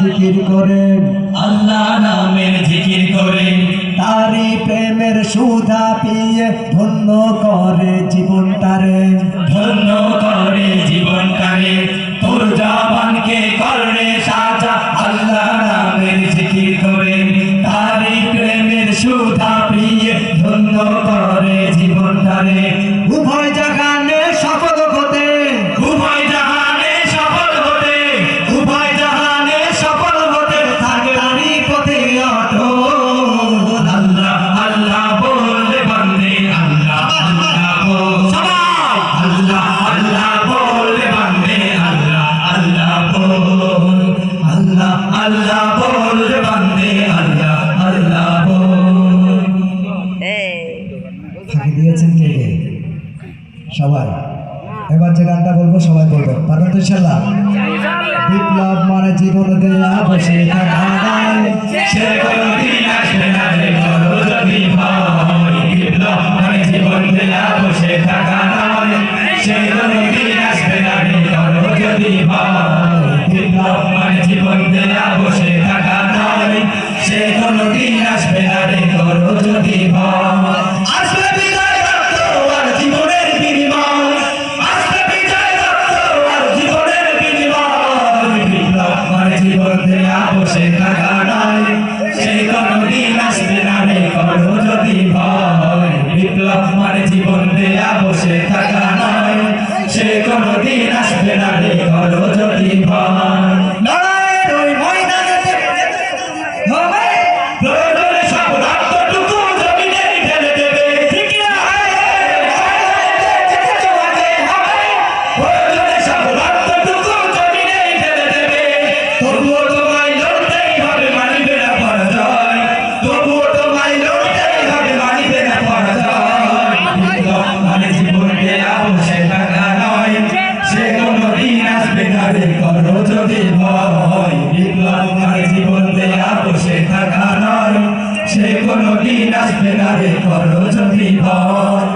জিকির করেন, আল্লাহ নামের জিকির করে, তারি প্রেমের সুধা পিয়ে ধন্য করে জীবনটারে, ধন্য করে জীবনটারে। তোর জবানকে করে সাজা আল্লাহ নামের জিকির করে, তারি প্রেমের সুধা পিয়ে ধন্য করে জীবনটারে। উভয় জাগানে সফল হতে, উভয় জাহানে সফল হতে, উভয় জাহানে সফল হতে থাকে তারি পথে অটল। আল্লাহ আল্লাহ বললে বান্দে, আল্লাহ আল্লাহ বল সবাই, আল্লাহ আল্লাহ বললে বান্দে, আল্লাহ আল্লাহ বল, আল্লাহ আল্লাহ বললে বান্দে, আল্লাহ আল্লাহ বল। ফাঁকি দিয়েছেন কে কে? সবাই। এবার যে গানটা বলবো সবাই বলবেন, পারবেন তো ইনশাল্লাহ? বিপ্লব মানে জীবন দেয়া বসে থাকা নয়, সে কোনদিন আসবে না রে করো যদি ভয়, বিপ্লব মানে জীবন দেয়া বসে থাকা নয়, সে কোনদিন আসবে না রে করো যদি ভয়, বিপ্লব মানে জীবন দেয়া বসে থাকা নয়, সে কোনদিন আসবে না রে করো যদি ভয়। আসবে বিজয় রক্ত আর জীবনের বিনিময়, আসবে বিজয় রক্ত আর জীবনের বিনিময়, বিপ্লব মানে জীবন দেয়া বসে থাকা নয়, সে কোনদিন আসবে না রে করো যদি ভয়, বিপ্লব মানে জীবন দেয়া বসে থাকা নয়, সে কোনদিন আসবে না রে করো যদি ভয়। লড়াইয়ের ওই ময়দানেতে হবে প্রয়োজনে সব রক্তটুকু জমিনে ঢেলে দেবে, ঠিক না? প্রয়োজনে সব রক্তটুকু জমিনে ঢেলে দেবে, তবুও তোমায় লড়তেই হবে, মানিবে না পরাজয়, তবুও তোমায় লড়তেই হবে, মানিবে না পরাজয়। বিপ্লব মানে জীবন দেয়া বসে থাকা নয়, সে কোনদিন আসবে না রে করো যদি ভয়, বিপ্লব মানে জীবন দেয়া বসে থাকা নয়, সে কোনদিন আসবে না রে করো যদি ভয়।